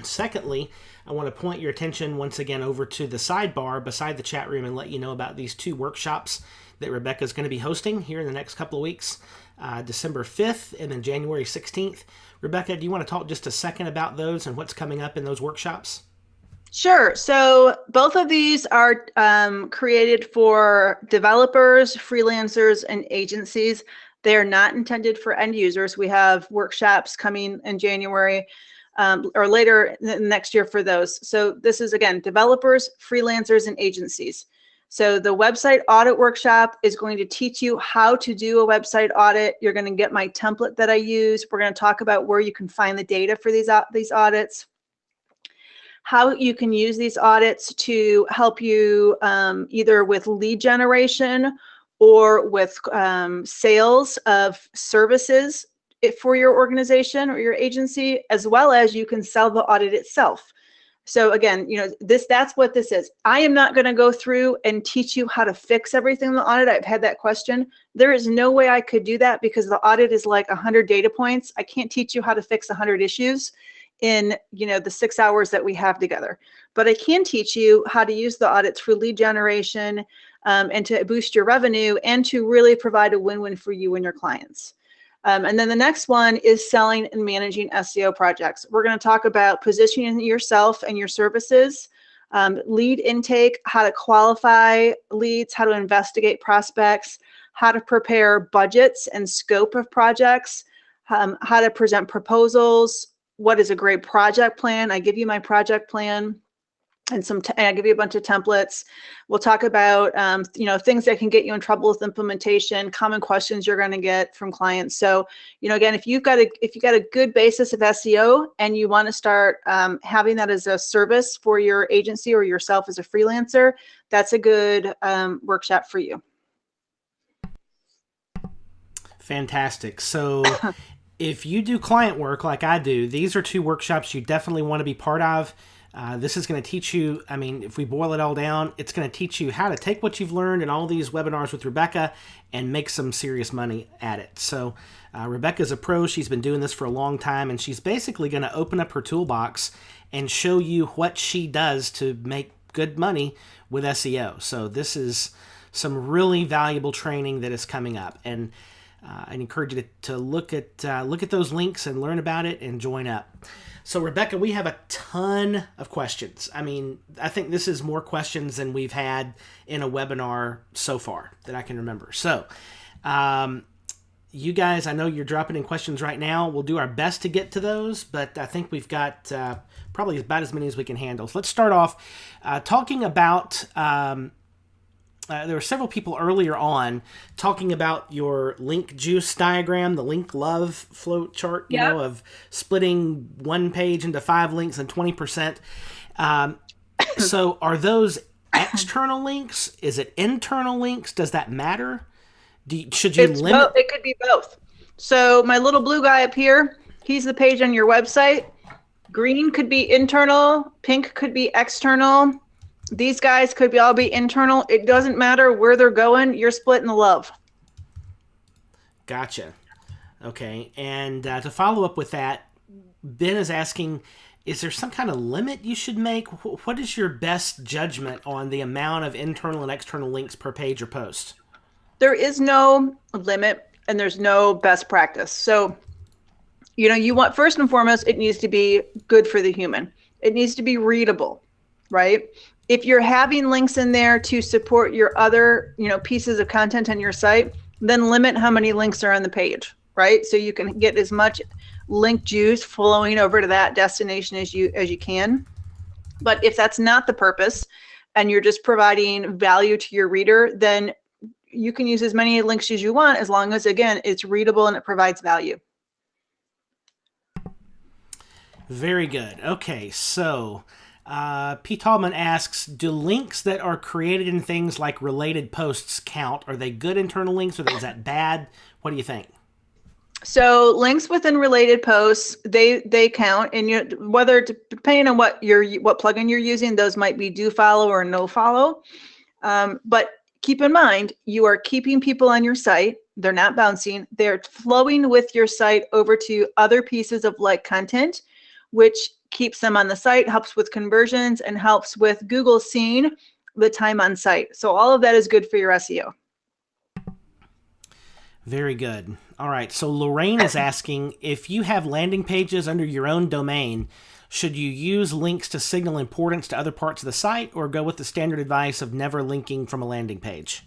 A: Secondly, I want to point your attention once again over to the sidebar beside the chat room and let you know about these 2 workshops that Rebecca's going to be hosting here in the next couple of weeks, December 5th and then January 16th. Rebecca, do you want to talk just a second about those and what's coming up in those workshops?
B: Sure. So both of these are created for developers, freelancers, and agencies. They are not intended for end users. We have workshops coming in January or later next year for those. So this is, again, developers, freelancers, and agencies. So the website audit workshop is going to teach you how to do a website audit. You're going to get my template that I use. We're going to talk about where you can find the data for these audits, how you can use these audits to help you either with lead generation or with sales of services for your organization or your agency, as well as you can sell the audit itself. So again, that's what this is. I am not going to go through and teach you how to fix everything in the audit. I've had that question. There is no way I could do that because the audit is like 100 data points. I can't teach you how to fix 100 issues in the 6 hours that we have together. But I can teach you how to use the audits for lead generation and to boost your revenue and to really provide a win-win for you and your clients. And then the next one is selling and managing SEO projects. We're going to talk about positioning yourself and your services, lead intake, how to qualify leads, how to investigate prospects, how to prepare budgets and scope of projects, how to present proposals, what is a great project plan. I give you my project plan and I give you a bunch of templates. We'll talk about, things that can get you in trouble with implementation, common questions you're going to get from clients. So, again, if you've got a good basis of SEO and you want to start having that as a service for your agency or yourself as a freelancer, that's a good workshop for you.
A: Fantastic. So if you do client work like I do, these are 2 workshops you definitely want to be part of. This is going to teach you, if we boil it all down, it's going to teach you how to take what you've learned in all these webinars with Rebecca and make some serious money at it. So Rebecca's a pro. She's been doing this for a long time, and she's basically going to open up her toolbox and show you what she does to make good money with SEO. So this is some really valuable training that is coming up. And I encourage you to look at those links and learn about it and join up. So Rebecca, we have a ton of questions. I think this is more questions than we've had in a webinar so far that I can remember. So you guys, I know you're dropping in questions right now. We'll do our best to get to those, but I think we've got probably about as many as we can handle. So let's start off talking about there were several people earlier on talking about your link juice diagram, the link love flow chart, of splitting one page into 5 links and 20%. So are those external links? Is it internal links? Does that matter? Should you limit?
B: It could be both. So my little blue guy up here, he's the page on your website. Green could be internal. Pink could be external. These guys could all be internal. It doesn't matter where they're going. You're splitting the love.
A: Gotcha. Okay. And to follow up with that, Ben is asking, is there some kind of limit you should make? What is your best judgment on the amount of internal and external links per page or post?
B: There is no limit and there's no best practice. So, you want, first and foremost, it needs to be good for the human. It needs to be readable, right? If you're having links in there to support your other, pieces of content on your site, then limit how many links are on the page, right? So you can get as much link juice flowing over to that destination as you can. But if that's not the purpose and you're just providing value to your reader, then you can use as many links as you want, as long as, again, it's readable and it provides value.
A: Very good. Okay, so P. Tallman asks, do links that are created in things like related posts count? Are they good internal links or is that bad? What do you think?
B: So links within related posts, they count, and depending on what plugin you're using, those might be do follow or no follow. But keep in mind, you are keeping people on your site. They're not bouncing. They're flowing with your site over to other pieces of like content, which keeps them on the site, helps with conversions, and helps with Google seeing the time on site. So all of that is good for your SEO.
A: Very good. All right. So Lorraine is asking, if you have landing pages under your own domain, should you use links to signal importance to other parts of the site or go with the standard advice of never linking from a landing page?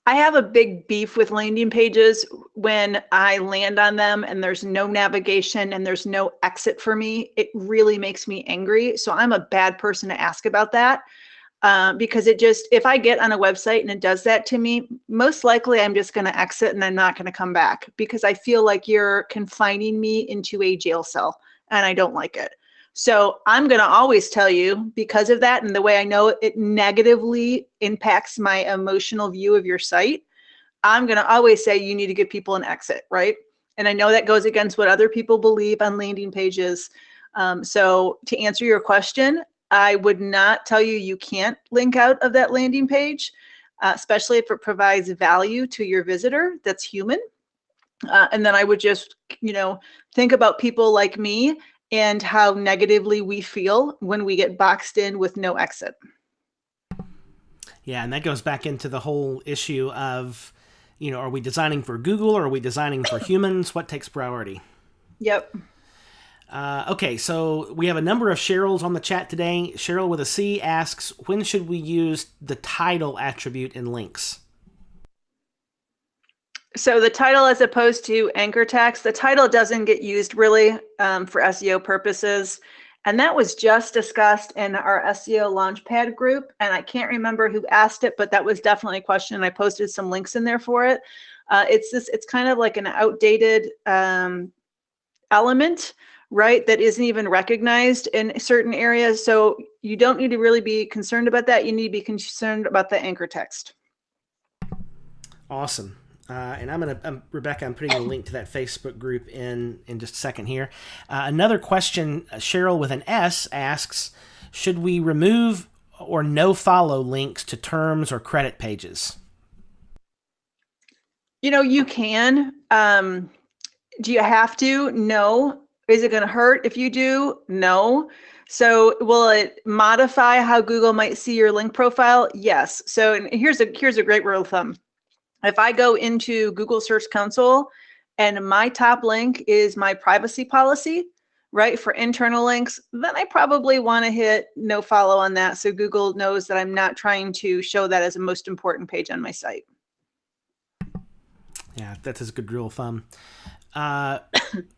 B: I have a big beef with landing pages when I land on them and there's no navigation and there's no exit for me. It really makes me angry. So I'm a bad person to ask about that. Because if I get on a website and it does that to me, most likely I'm just going to exit and I'm not going to come back because I feel like you're confining me into a jail cell and I don't like it. So I'm going to always tell you, because of that and the way I know it negatively impacts my emotional view of your site, I'm going to always say you need to give people an exit, right? And I know that goes against what other people believe on landing pages. So to answer your question, I would not tell you can't link out of that landing page, especially if it provides value to your visitor that's human. And then I would just, think about people like me and how negatively we feel when we get boxed in with no exit.
A: Yeah, and that goes back into the whole issue of, are we designing for Google or are we designing for humans? What takes priority?
B: Yep.
A: Okay, so we have a number of Cheryls on the chat today. Cheryl with a C asks, when should we use the title attribute in links?
B: So the title as opposed to anchor text, the title doesn't get used really for SEO purposes. And that was just discussed in our SEO Launchpad group. And I can't remember who asked it, but that was definitely a question. And I posted some links in there for it. It's kind of like an outdated element, right? That isn't even recognized in certain areas. So you don't need to really be concerned about that. You need to be concerned about the anchor text.
A: Awesome. And Rebecca, I'm putting a link to that Facebook group in just a second here. Another question, Cheryl with an S asks, should we remove or no follow links to terms or credit pages?
B: You can. Do you have to? No. Is it going to hurt if you do? No. So will it modify how Google might see your link profile? Yes. So here's a great rule of thumb. If I go into Google Search Console and my top link is my privacy policy, right, for internal links, then I probably want to hit no follow on that so Google knows that I'm not trying to show that as a most important page on my site.
A: Yeah, that's a good rule of thumb.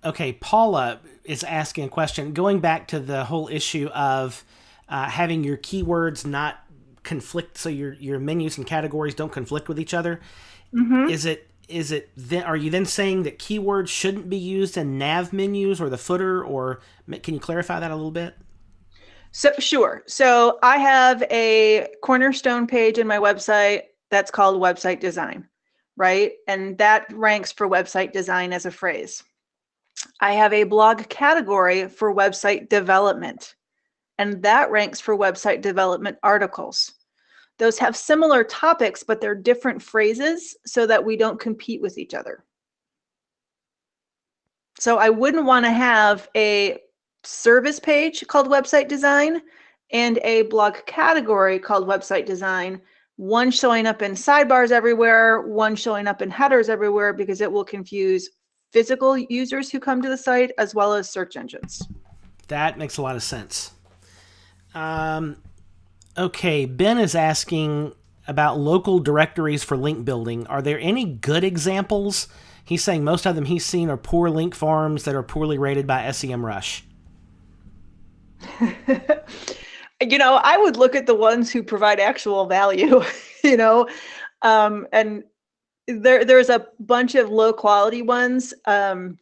A: Okay, Paula is asking a question. Going back to the whole issue of having your keywords not conflict, so your menus and categories don't conflict with each other. Mm-hmm. Is it then, are you then saying that keywords shouldn't be used in nav menus or the footer, or can you clarify that a little bit?
B: So sure. So I have a cornerstone page in my website that's called website design, right? And that ranks for website design as a phrase. I have a blog category for website development, and that ranks for website development articles. Those have similar topics, but they're different phrases so that we don't compete with each other. So I wouldn't want to have a service page called website design and a blog category called website design, one showing up in sidebars everywhere, one showing up in headers everywhere, because it will confuse physical users who come to the site as well as search engines.
A: That makes a lot of sense. Okay, Ben is asking about local directories for link building. Are there any good examples? He's saying most of them he's seen are poor link farms that are poorly rated by SEMrush.
B: I would look at the ones who provide actual value, and there's a bunch of low quality ones. And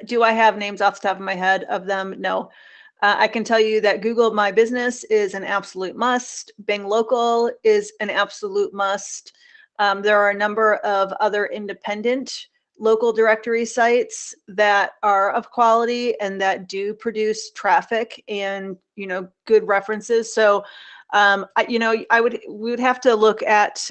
B: do I have names off the top of my head of them? No. I can tell you that Google My Business is an absolute must. Bing Local is an absolute must. There are a number of other independent local directory sites that are of quality and that do produce traffic and good references. So we would have to look at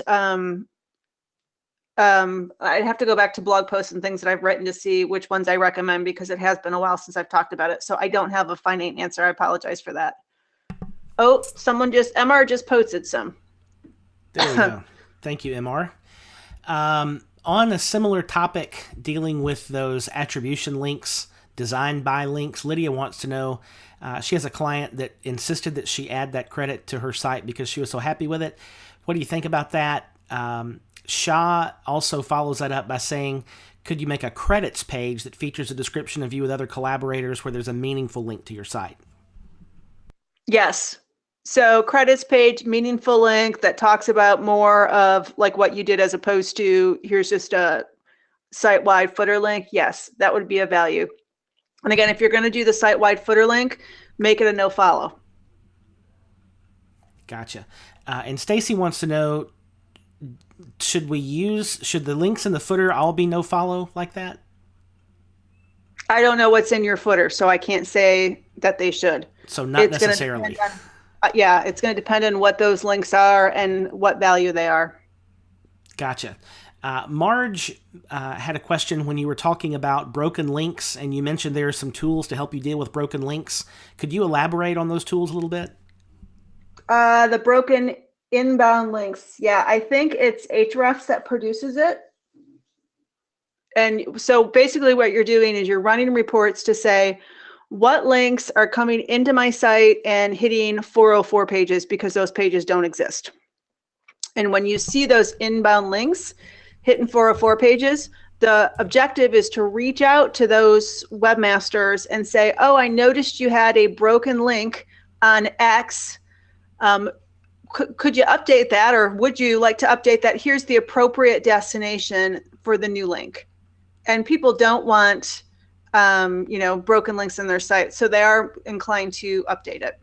B: I'd have to go back to blog posts and things that I've written to see which ones I recommend, because it has been a while since I've talked about it. So I don't have a finite answer. I apologize for that. Oh, MR just posted some.
A: There we go. Thank you, MR. On a similar topic, dealing with those attribution links, designed by links, Lydia wants to know, she has a client that insisted that she add that credit to her site because she was so happy with it. What do you think about that? Shah also follows that up by saying, could you make a credits page that features a description of you with other collaborators where there's a meaningful link to your site?
B: Yes. So credits page, meaningful link that talks about more of like what you did as opposed to here's just a site-wide footer link. Yes, that would be a value. And again, if you're going to do the site-wide footer link, make it a no follow.
A: Gotcha. And Stacy wants to know, should the links in the footer all be no follow like that?
B: I don't know what's in your footer, so I can't say that they should.
A: So not necessarily.
B: It's going to depend on what those links are and what value they are.
A: Gotcha. Marge had a question when you were talking about broken links, and you mentioned there are some tools to help you deal with broken links. Could you elaborate on those tools a little bit?
B: The broken inbound links. Yeah, I think it's Ahrefs that produces it. And so basically what you're doing is you're running reports to say, what links are coming into my site and hitting 404 pages because those pages don't exist. And when you see those inbound links hitting 404 pages, the objective is to reach out to those webmasters and say, oh, I noticed you had a broken link on X. Could you update that, or would you like to update that? Here's the appropriate destination for the new link. And people don't want, broken links in their site, so they are inclined to update it.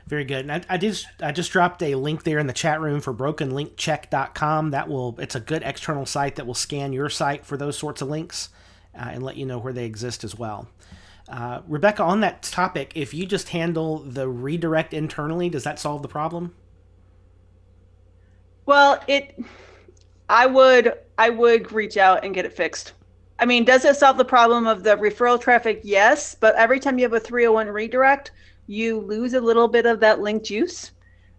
A: Very good. And I just dropped a link there in the chat room for brokenlinkcheck.com. It's a good external site that will scan your site for those sorts of links and let you know where they exist as well. Rebecca, on that topic, if you just handle the redirect internally, does that solve the problem?
B: Well, I would reach out and get it fixed. I mean, does it solve the problem of the referral traffic? Yes, but every time you have a 301 redirect, you lose a little bit of that link juice.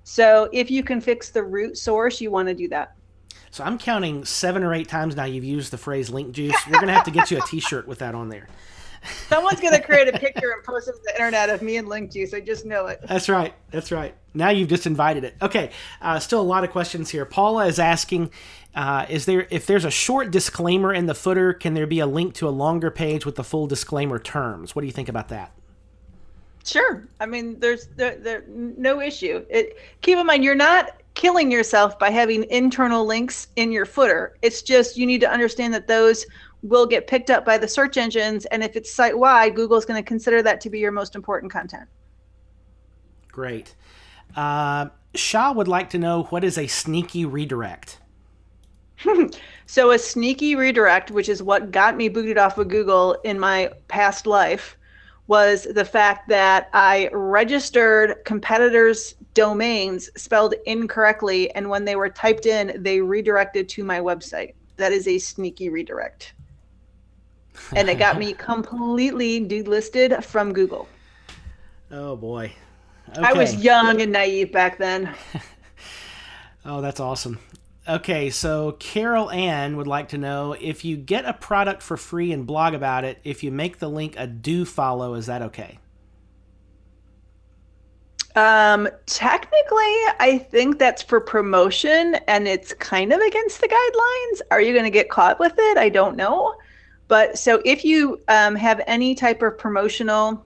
B: So if you can fix the root source, you want to do that.
A: So I'm counting 7 or 8 times now you've used the phrase link juice. We're going to have to get you a t-shirt with that on there.
B: Someone's going to create a picture and post it to the internet of me and link juice. I just know it.
A: That's right. That's right. Now you've just invited it. Okay. Still a lot of questions here. Paula is asking, if there's a short disclaimer in the footer, can there be a link to a longer page with the full disclaimer terms? What do you think about that?
B: Sure. I mean, there's no issue. Keep in mind, you're not killing yourself by having internal links in your footer. It's just you need to understand that those will get picked up by the search engines. And if it's site-wide, Google's going to consider that to be your most important content.
A: Great. Shah would like to know, what is a sneaky redirect?
B: So a sneaky redirect, which is what got me booted off of Google in my past life, was the fact that I registered competitors' domains spelled incorrectly, and when they were typed in, they redirected to my website. That is a sneaky redirect. And it got me completely delisted from Google.
A: Oh, boy. Okay.
B: I was young and naive back then.
A: Oh, that's awesome. Okay, so Carol Ann would like to know, if you get a product for free and blog about it, if you make the link a do follow, is that okay?
B: Technically, I think that's for promotion, and it's kind of against the guidelines. Are you going to get caught with it? I don't know. But so if you have any type of promotional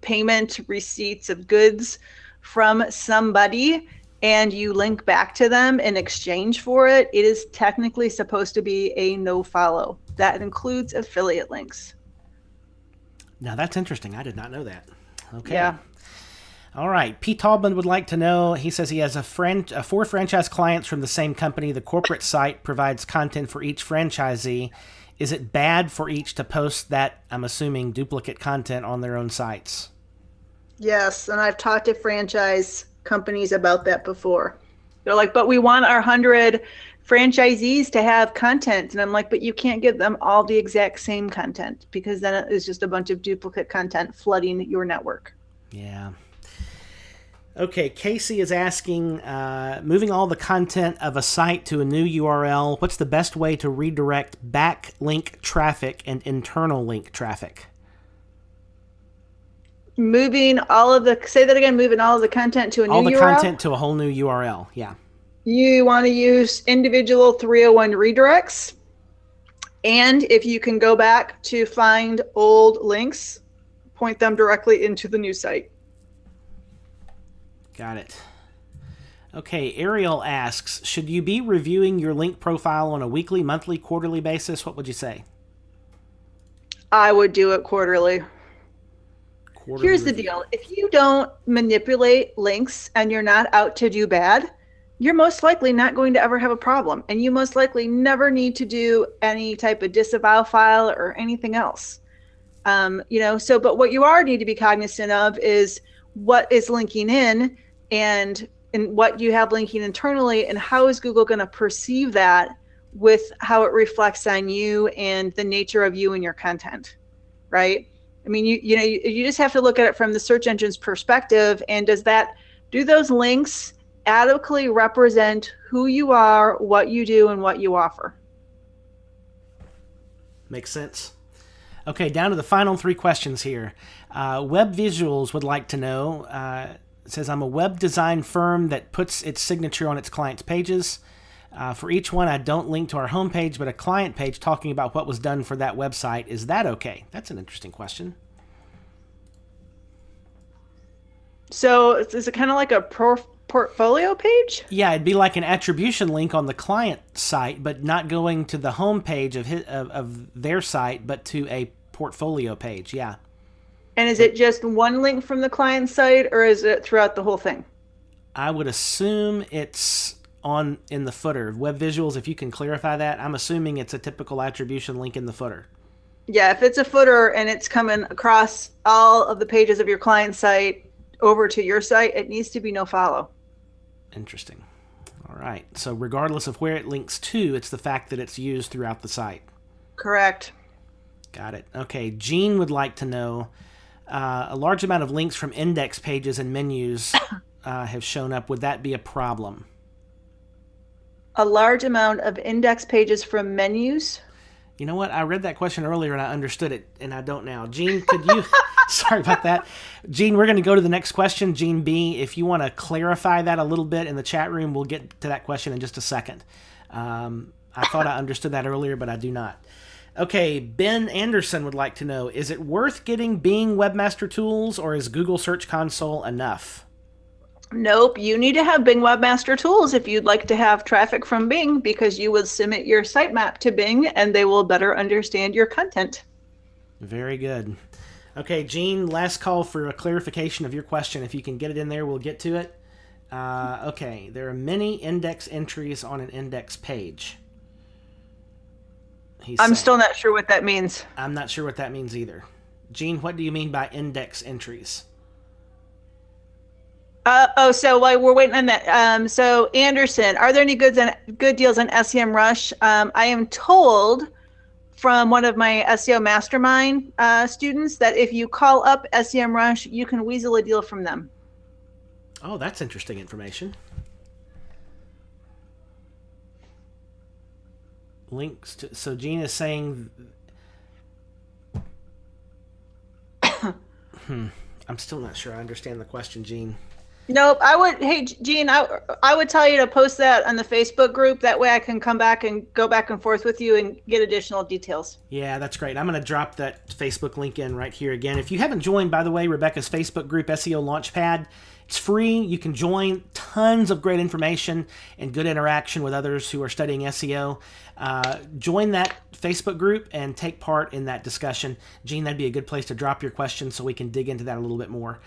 B: payment receipts of goods from somebody, and you link back to them in exchange for it, it is technically supposed to be a no follow. That includes affiliate links.
A: Now that's interesting. I did not know that. Okay.
B: Yeah.
A: All right. Pete Taubman would like to know, he says he has 4 franchise clients from the same company. The corporate site provides content for each franchisee. Is it bad for each to post that, I'm assuming, duplicate content on their own sites?
B: Yes, and I've talked to franchise companies about that before. They're like, but we want our 100 franchisees to have content. And I'm like, but you can't give them all the exact same content, because then it is just a bunch of duplicate content flooding your network.
A: Yeah. Okay, Casey is asking, moving all the content of a site to a new URL, what's the best way to redirect backlink traffic and internal link traffic?
B: Moving all of the, say that again, moving all of the content to a new URL?
A: All the content to a whole new URL, yeah.
B: You want to use individual 301 redirects. And if you can go back to find old links, point them directly into the new site.
A: Got it. Okay, Ariel asks, should you be reviewing your link profile on a weekly, monthly, quarterly basis? What would you say?
B: I would do it quarterly. Here's the deal. If you don't manipulate links and you're not out to do bad, you're most likely not going to ever have a problem. And you most likely never need to do any type of disavow file or anything else. But what you are need to be cognizant of is what is linking in and what you have linking internally, and how is Google going to perceive that with how it reflects on you and the nature of you and your content, right? I mean, you just have to look at it from the search engine's perspective, and do those links adequately represent who you are, what you do, and what you offer?
A: Makes sense. Okay, down to the final 3 questions here. Web Visuals would like to know, it says, I'm a web design firm that puts its signature on its client's pages. For each one, I don't link to our homepage, but a client page talking about what was done for that website. Is that okay? That's an interesting question.
B: So is it kind of like a portfolio page?
A: Yeah, it'd be like an attribution link on the client site, but not going to the home page of their site, but to a portfolio page. Yeah.
B: And is it just one link from the client site, or is it throughout the whole thing?
A: I would assume it's in the footer. Web Visuals, if you can clarify that, I'm assuming it's a typical attribution link in the footer.
B: Yeah, if it's a footer and it's coming across all of the pages of your client site over to your site, it needs to be no follow.
A: Interesting. All right. So regardless of where it links to, it's the fact that it's used throughout the site.
B: Correct.
A: Got it. Okay. Jean would like to know, a large amount of links from index pages and menus have shown up. Would that be a problem?
B: A large amount of index pages from menus?
A: You know what? I read that question earlier and I understood it, and I don't now. Jean, could you... Sorry about that. Jean, we're going to go to the next question. Jean B, if you want to clarify that a little bit in the chat room, we'll get to that question in just a second. I thought I understood that earlier, but I do not. Okay, Ben Anderson would like to know, is it worth getting Bing Webmaster Tools, or is Google Search Console enough?
B: Nope, you need to have Bing Webmaster Tools if you'd like to have traffic from Bing, because you would submit your sitemap to Bing and they will better understand your content.
A: Very good. Okay, Jean, last call for a clarification of your question. If you can get it in there, we'll get to it. Okay, there are many index entries on an index page.
B: I'm still not sure what that means.
A: I'm not sure what that means either. Jean, what do you mean by index entries?
B: So while we're waiting on that, so Anderson, are there any good deals on SEMrush? I am told from one of my SEO Mastermind students that if you call up SEMrush, you can weasel a deal from them.
A: Oh, that's interesting information. Links to... So Jean is saying... I'm still not sure I understand the question, Jean.
B: Nope. Hey, Jean, I would tell you to post that on the Facebook group. That way I can come back and go back and forth with you and get additional details.
A: Yeah, that's great. I'm going to drop that Facebook link in right here again. If you haven't joined, by the way, Rebecca's Facebook group, SEO Launchpad, it's free. You can join. Tons of great information and good interaction with others who are studying SEO. Join that Facebook group and take part in that discussion. Jean, that'd be a good place to drop your questions so we can dig into that a little bit more.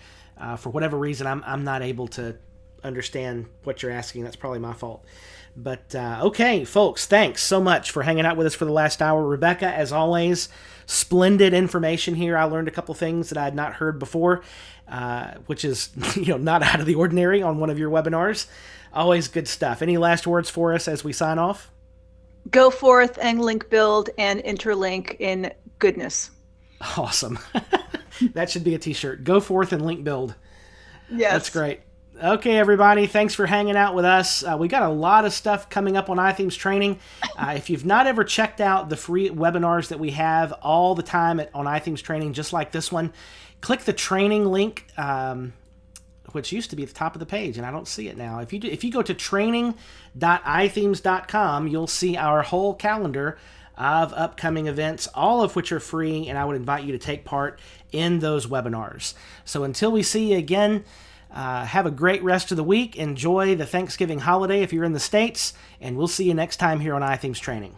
A: For whatever reason, I'm not able to understand what you're asking. That's probably my fault. But okay, folks, thanks so much for hanging out with us for the last hour. Rebecca, as always, splendid information here. I learned a couple things that I had not heard before, which is not out of the ordinary on one of your webinars. Always good stuff. Any last words for us as we sign off?
B: Go forth and link build and interlink in goodness.
A: Awesome. That should be a t-shirt. Go forth and link build.
B: Yes.
A: That's great. Okay, everybody. Thanks for hanging out with us. We got a lot of stuff coming up on iThemes training. If you've not ever checked out the free webinars that we have all the time on iThemes training, just like this one, click the training link, which used to be at the top of the page, and I don't see it now. If you go to training.ithemes.com, you'll see our whole calendar of upcoming events, all of which are free, and I would invite you to take part in those webinars. So until we see you again, have a great rest of the week. Enjoy the Thanksgiving holiday if you're in the States, and we'll see you next time here on iThemes Training.